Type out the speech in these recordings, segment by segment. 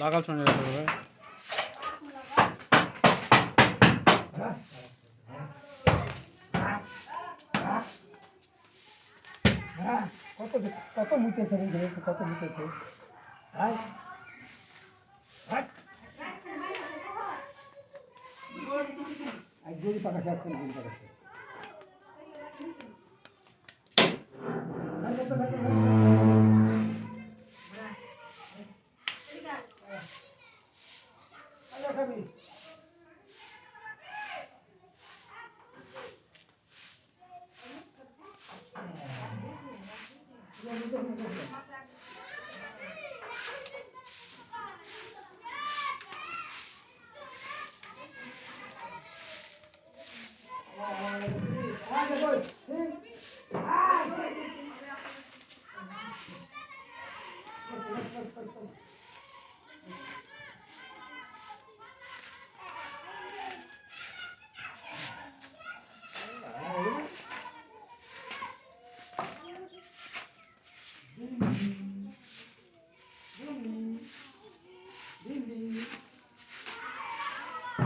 লাগাল শুনে যেতে হবে কত কত মুতেছে কত মুতেছে গরু পাকাছে এখন গরু পাকাছে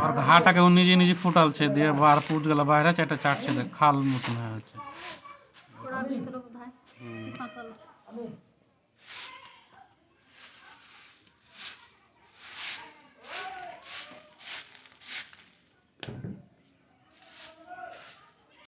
और घाटाके निजे निजे फुटल छे দিয়ে বার পুজ গেল বাইরে চাটা চাটছে খাল মতন হয়ে আছে